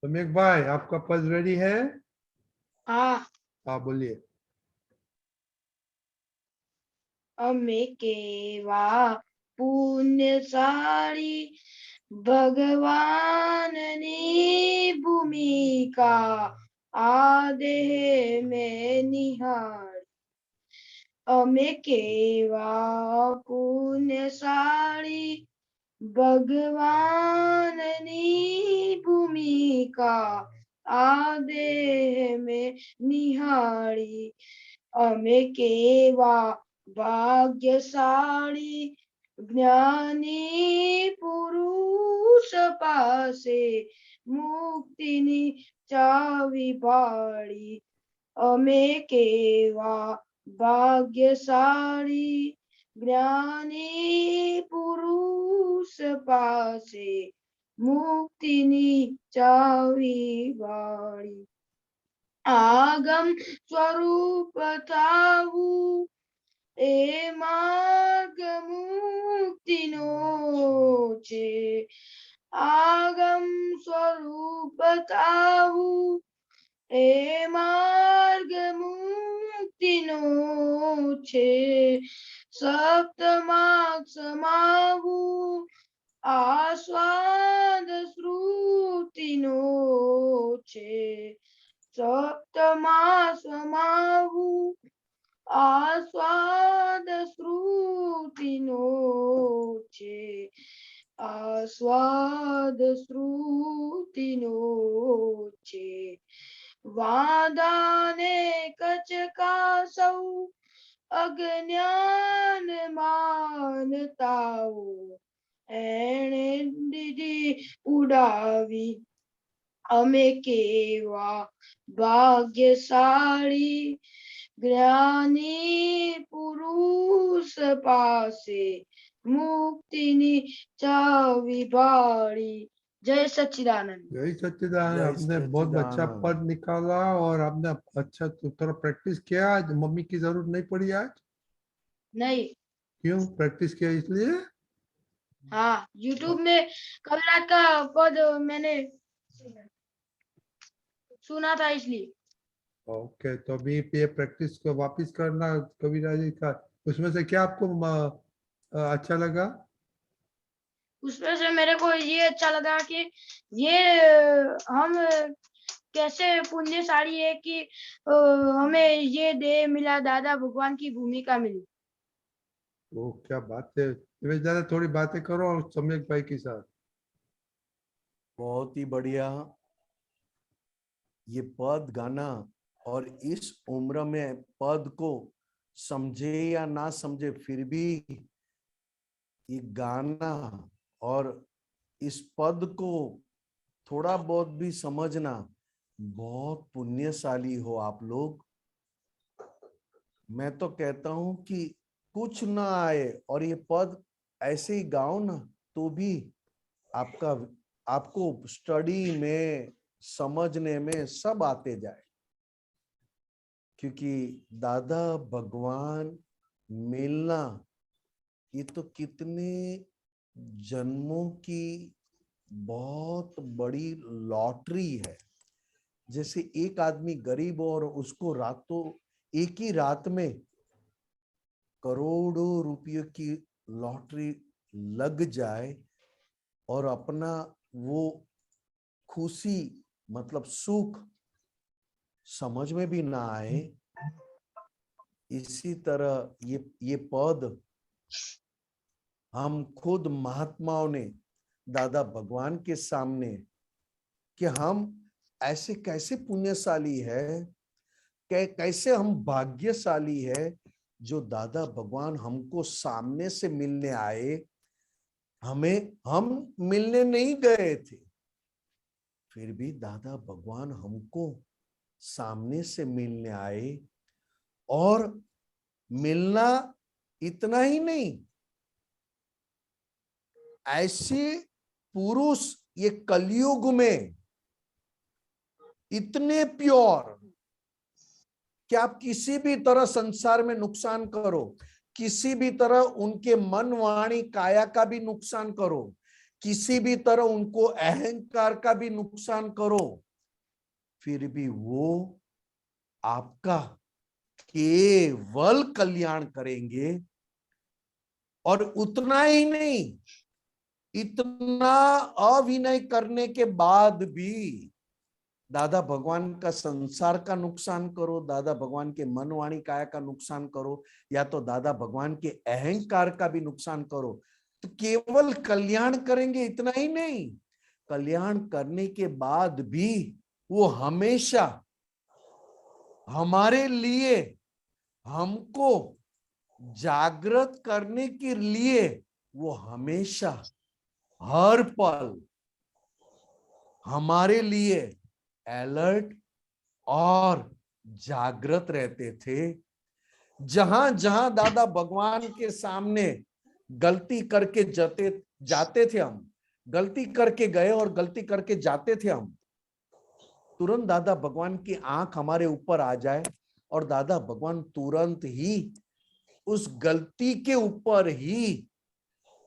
तो मेघ भाई, आपका पद रेडी है? हाँ। आप बोलिए। अमे केवा पुण्यशाली भगवाननी भूमिका आदेह में निहार। अमे केवा पुण्यशाली भगवाननी भूमिका आदेह में निहारी। अमे केवा भाग्यशाली ज्ञानी पुरुष पासे मुक्तिनी चावी बाड़ी। अमे केवा भाग्यशाली ज्ञानी पुरुष पासे मुक्तिनी चावी बाड़ी। आगम स्वरूप थाऊ ए मार्ग मुक्तिनो छे। आगम स्वरूप थाऊ ए मार्ग मुक्तिनो छे। सप्तमार्ग समावू आस्वाद श्रुतिनो छे। सप्तमा समावू आस्वाद श्रुतिनो छे। आस्वाद श्रुतिनो छे। वादाने कचकासौ अज्ञान मानताओ एणे दीदी उड़ावी। अमे केवा भाग्यशाली ज्ञानी पुरुष पासे मुक्तिनी चावी बाड़ी। जय सच्चिदानंद। जय सच्चिदानंद। जय आपने बहुत अच्छा सच्चिदानंद। पद निकाला और आपने अच्छा थोड़ा प्रैक्टिस किया। आज मम्मी की जरूरत नहीं पड़ी आज? नहीं। क्यों प्रैक्टिस किया? इसलिए? हाँ, YouTube में कल रात का पद मैंने सुना था इसलिए। ओके, तो अभी ये प्रैक्टिस को वापस करना कविराज जी का। उसमें से क्या आपको अच्छा लगा? उसमें से मेरे को ये अच्छा लगा कि ये हम कैसे पुण्यशाली है कि हमें ये देह मिला, दादा भगवान की भूमिका मिली। वो क्या बात है। निवेश दादा, थोड़ी बातें करो और सम्यक भाई के साथ। बहुत ही बढ़िया ये पद गाना। और इस उम्र में पद को समझे या ना समझे, फिर भी ये गाना और इस पद को थोड़ा बहुत भी समझना, बहुत पुण्यशाली हो आप लोग। मैं तो कहता हूं कि कुछ ना आए और ये पद ऐसे ही गाओ ना, तो भी आपका आपको स्टडी में, समझने में सब आते जाए। क्योंकि दादा भगवान मिलना ये तो कितने जन्मों की बहुत बड़ी लॉटरी है। जैसे एक आदमी गरीब और उसको रातों एक ही रात में करोड़ों रुपयों की लॉटरी लग जाए और अपना वो खुशी मतलब सुख समझ में भी ना आए, इसी तरह ये पद हम खुद महात्माओं ने दादा भगवान के सामने कि हम ऐसे कैसे पुण्यशाली है, कैसे हम भाग्यशाली है जो दादा भगवान हमको सामने से मिलने आए। हम मिलने नहीं गए थे, फिर भी दादा भगवान हमको सामने से मिलने आए। और मिलना इतना ही नहीं, ऐसे पुरुष ये कलयुग में इतने प्योर कि आप किसी भी तरह संसार में नुकसान करो, किसी भी तरह उनके मन वाणी काया का भी नुकसान करो, किसी भी तरह उनको अहंकार का भी नुकसान करो, फिर भी वो आपका केवल कल्याण करेंगे। और उतना ही नहीं, इतना अविनय करने के बाद भी दादा भगवान का संसार का नुकसान करो, दादा भगवान के मन वाणी काया का नुकसान करो, या तो दादा भगवान के अहंकार का भी नुकसान करो, तो केवल कल्याण करेंगे इतना ही नहीं, कल्याण करने के बाद भी वो हमेशा हमारे लिए, हमको जागृत करने के लिए वो हमेशा हर पल हमारे लिए अलर्ट और जागृत रहते थे। जहां जहां दादा भगवान के सामने गलती करके जाते थे, हम गलती करके गए और गलती करके जाते थे हम, तुरंत दादा भगवान की आंख हमारे ऊपर आ जाए और दादा भगवान तुरंत ही उस गलती के ऊपर ही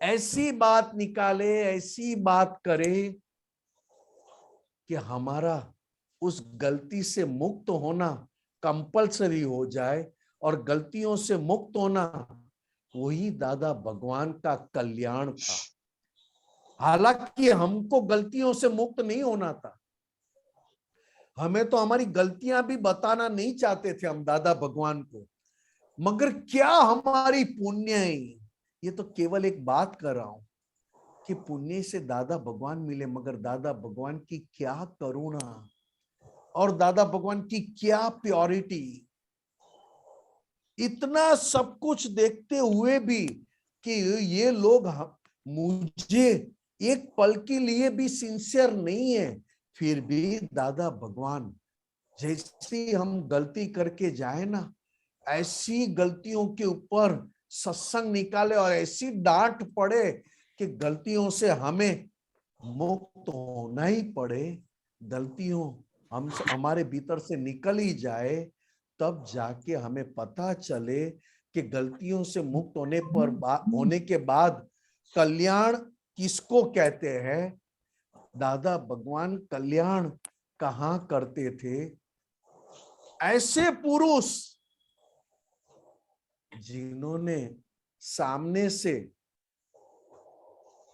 ऐसी बात निकाले, ऐसी बात करे कि हमारा उस गलती से मुक्त होना कंपलसरी हो जाए, और गलतियों से मुक्त होना वही दादा भगवान का कल्याण था। हालांकि हमको गलतियों से मुक्त नहीं होना था, हमें तो हमारी गलतियां भी बताना नहीं चाहते थे हम दादा भगवान को, मगर क्या हमारी पुण्य है। ये तो केवल एक बात कर रहा हूं कि पुण्य से दादा भगवान मिले, मगर दादा भगवान की क्या करुणा और दादा भगवान की क्या प्योरिटी। इतना सब कुछ देखते हुए भी कि ये लोग मुझे एक पल के लिए भी सिंसियर नहीं है, फिर भी दादा भगवान जैसे हम गलती करके जाए ना, ऐसी गलतियों के ऊपर सत्संग निकाले और ऐसी डांट पड़े कि गलतियों से हमें मुक्त होना ही पड़े, गलतियों हमारे भीतर से निकल ही जाए, तब जाके हमें पता चले कि गलतियों से मुक्त होने के बाद कल्याण किसको कहते हैं। दादा भगवान कल्याण कहाँ करते थे। ऐसे पुरुष जिन्होंने सामने से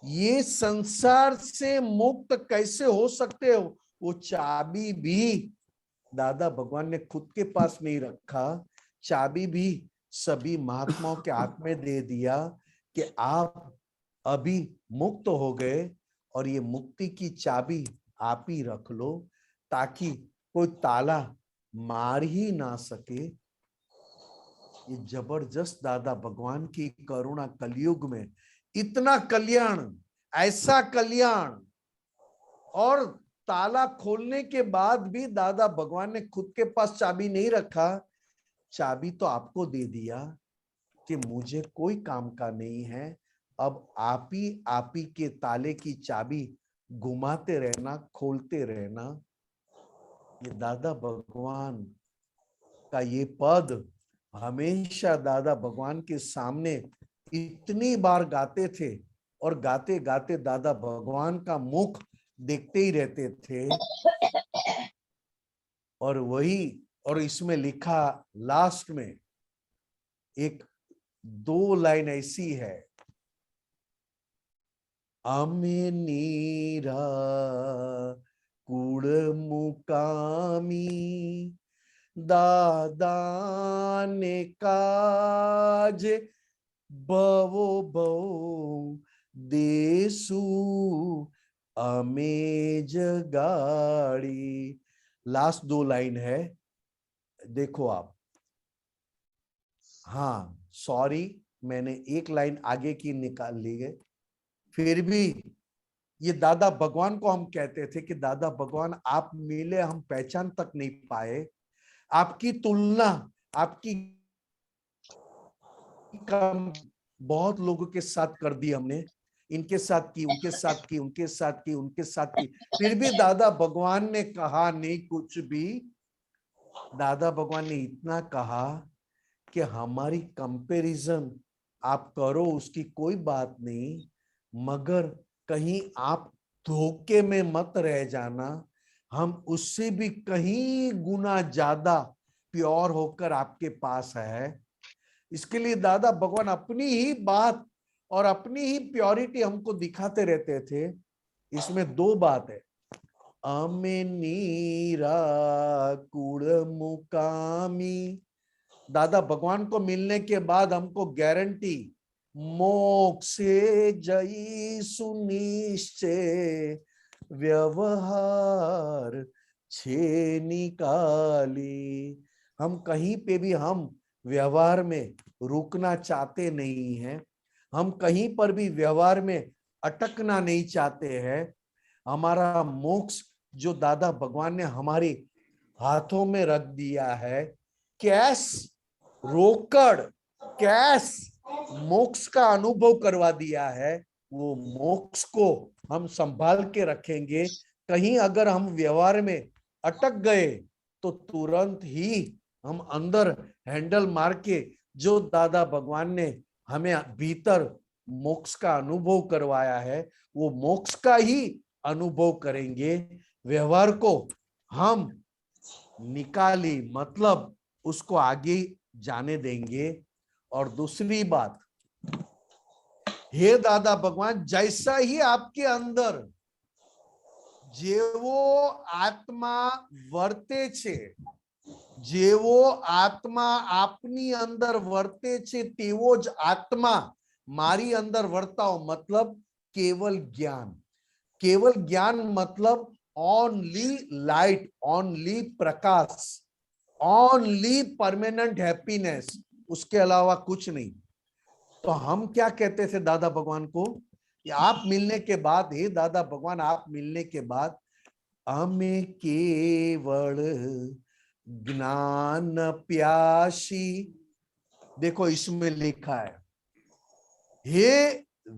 ये संसार से मुक्त कैसे हो सकते हो, वो चाबी भी दादा भगवान ने खुद के पास नहीं रखा, चाबी भी सभी महात्माओं के हाथ में दे दिया कि आप अभी मुक्त हो गए और ये मुक्ति की चाबी आप ही रख लो, ताकि कोई ताला मार ही ना सके। ये जबरदस्त दादा भगवान की करुणा कलयुग में, इतना कल्याण, ऐसा कल्याण, और ताला खोलने के बाद भी दादा भगवान ने खुद के पास चाबी नहीं रखा, चाबी तो आपको दे दिया कि मुझे कोई काम का नहीं है, अब आप ही के ताले की चाबी घुमाते रहना, खोलते रहना। ये दादा भगवान का ये पद हमेशा दादा भगवान के सामने इतनी बार गाते थे, और गाते गाते दादा भगवान का मुख देखते ही रहते थे। और वही, और इसमें लिखा लास्ट में एक 2 लाइन ऐसी है, अमे नीरा कुड़ मुकामी दादा ने काज बवो बवो देसु अमे जगाड़ी। लास्ट 2 लाइन है, देखो आप। हाँ सॉरी, मैंने 1 लाइन आगे की निकाल ली है। फिर भी ये दादा भगवान को हम कहते थे कि दादा भगवान आप मिले, हम पहचान तक नहीं पाए, आपकी तुलना आपकी बहुत लोगों के साथ कर दी हमने, इनके साथ की, उनके साथ की, उनके साथ की, उनके साथ की, फिर भी दादा भगवान ने कहा नहीं कुछ भी। दादा भगवान ने इतना कहा कि हमारी कंपैरिजन आप करो, उसकी कोई बात नहीं, मगर कहीं आप धोखे में मत रह जाना। हम उससे भी कहीं गुना ज्यादा प्योर होकर आपके पास है। इसके लिए दादा भगवान अपनी ही बात और अपनी ही प्योरिटी हमको दिखाते रहते थे। इसमें दो बात है, अमे नीरा कुड़ मुकामी। दादा भगवान को मिलने के बाद हमको गारंटी, मोक्षे जई सुनिश्चय व्यवहार छे निकाली। हम कहीं पे भी हम व्यवहार में रुकना चाहते नहीं हैं, हम कहीं पर भी व्यवहार में अटकना नहीं चाहते हैं। हमारा मोक्ष जो दादा भगवान ने हमारे हाथों में रख दिया है, कैश रोकड़ कैश मोक्ष का अनुभव करवा दिया है, वो मोक्ष को हम संभाल के रखेंगे। कहीं अगर हम व्यवहार में अटक गए तो तुरंत ही हम अंदर हैंडल मार के जो दादा भगवान ने हमें भीतर मोक्ष का अनुभव करवाया है, वो मोक्ष का ही अनुभव करेंगे। व्यवहार को हम निकाली मतलब उसको आगे जाने देंगे। और दूसरी बात, हे दादा भगवान, जैसा ही आपके अंदर जेवो आत्मा वर्ते छे, जेवो आत्मा आपनी अंदर वर्ते छे तेवो ज आत्मा मारी अंदर वर्ताओ। मतलब केवल ज्ञान, केवल ज्ञान मतलब ओनली लाइट, ओनली प्रकाश, ओनली परमानेंट हैप्पीनेस, उसके अलावा कुछ नहीं। तो हम क्या कहते थे दादा भगवान को कि आप मिलने के बाद, हे दादा भगवान आप मिलने के बाद हमें केवल ज्ञान प्यासी। देखो इसमें लिखा है, हे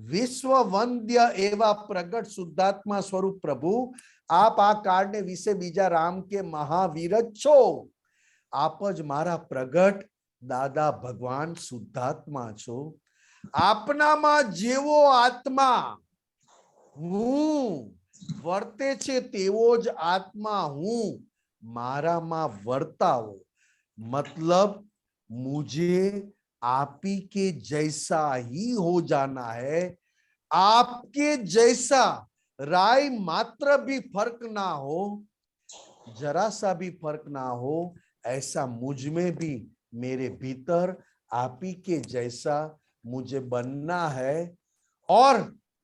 विश्व वंद्य एवं प्रगट शुद्धात्मा स्वरूप प्रभु, आप आ कारणने विશે બીજા રામ કે મહાવીર છો। आप ज मारा प्रगट दादा भगवान शुद्धात्मा छो। आपनामा जेवो आत्मा हूँ वर्ते छे तेवो ज आत्मा हूँ मारामा वर्ताओ। मतलब मुझे आप ही के जैसा ही हो जाना है। आपके जैसा राय मात्र भी फर्क ना हो, जरा सा भी फर्क ना हो, ऐसा मुझ में भी मेरे भीतर आप ही के जैसा मुझे बनना है। और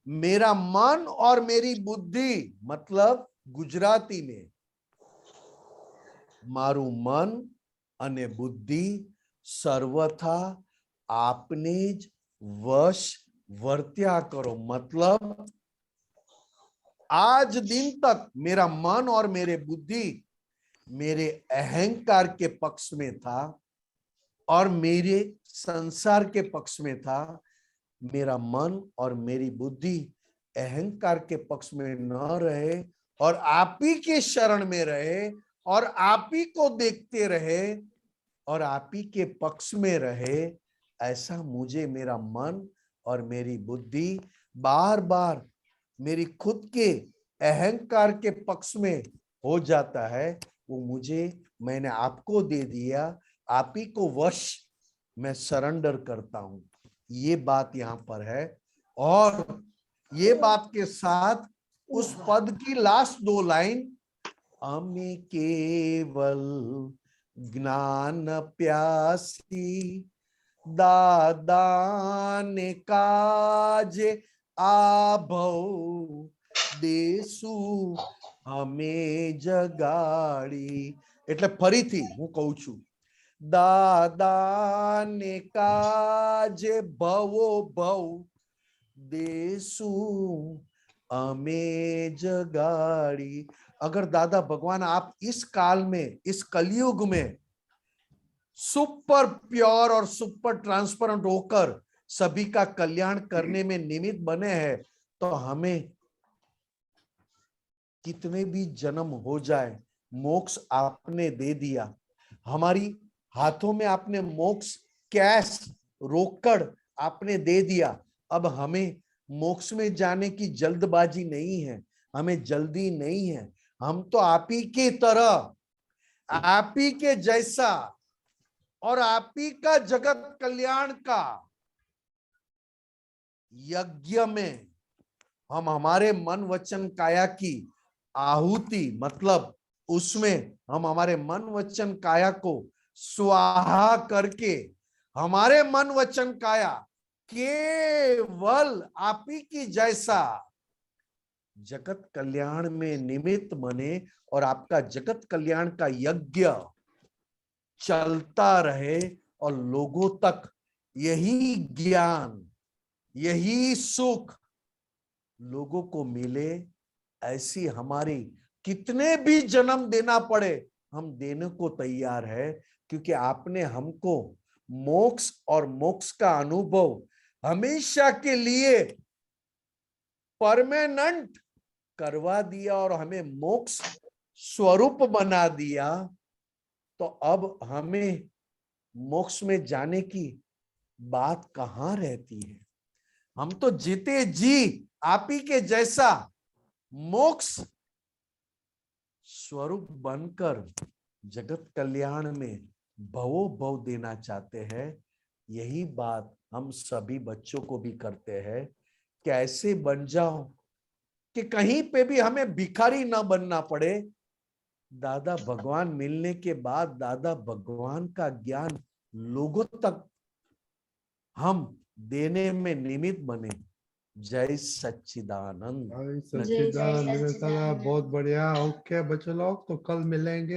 मेरा मन और मेरी बुद्धि, मतलब गुजराती में मारू मन अने बुद्धि सर्वथा आपने ज वश वर्त्या करो। मतलब आज दिन तक मेरा मन और मेरे बुद्धि मेरे अहंकार के पक्ष में था और मेरे संसार के पक्ष में था। मेरा मन और मेरी बुद्धि अहंकार के पक्ष में न रहे और आप ही के शरण में रहे और आप ही को देखते रहे और आप ही के पक्ष में रहे। ऐसा मुझे मेरा मन और मेरी बुद्धि बार बार मेरी खुद के अहंकार के पक्ष में हो जाता है, वो मुझे, मैंने आपको दे दिया, आप ही को वश मैं सरेंडर करता हूं। ये बात यहाँ पर है। और ये बात के साथ उस पद की लास्ट दो लाइन, हमें केवल ज्ञान प्यासी दादा ने काज आभव देसु हमें जगाड़ी। એટલે ફરીથી હું કહું છું, दादा ने काजे भवो भव देसु हमें जगाड़ी। अगर दादा भगवान आप इस काल में, इस कलयुग में सुपर प्योर और सुपर ट्रांसपेरेंट होकर सभी का कल्याण करने में निमित्त बने हैं, तो हमें कितने भी जन्म हो जाए मोक्ष आपने दे दिया। हमारी हाथों में आपने मोक्ष कैश रोकड़ आपने दे दिया। अब हमें मोक्ष में जाने की जल्दबाजी नहीं है, हमें जल्दी नहीं है। हम तो आप ही की तरह, आप ही के जैसा और आप ही का जगत कल्याण का यज्ञ में हम हमारे मन वचन काया की आहुति, मतलब उसमें हम हमारे मन वचन काया को स्वाहा करके हमारे मन वचन काया केवल आप ही की जैसा जगत कल्याण में निमित्त बने और आपका जगत कल्याण का यज्ञ चलता रहे और लोगों तक यही ज्ञान, यही सुख लोगों को मिले। ऐसी हमारी कितने भी जन्म देना पड़े हम देने को तैयार है, क्योंकि आपने हमको मोक्ष और मोक्ष का अनुभव हमेशा के लिए परमानेंट करवा दिया और हमें मोक्ष स्वरूप बना दिया। तो अब हमें मोक्ष में जाने की बात कहाँ रहती है? हम तो जीते जी आप ही के जैसा मोक्ष स्वरूप बनकर जगत कल्याण में भवो भव देना चाहते हैं। यही बात हम सभी बच्चों को भी करते हैं। कैसे बन जाओ कि कहीं पे भी हमें भिखारी ना बनना पड़े। दादा भगवान मिलने के बाद दादा भगवान का ज्ञान लोगों तक हम देने में निमित्त बने। जय सच्चिदानंद। सच्चिदानंद। बहुत बढ़िया। ओके बच्चों लोग, तो कल मिलेंगे।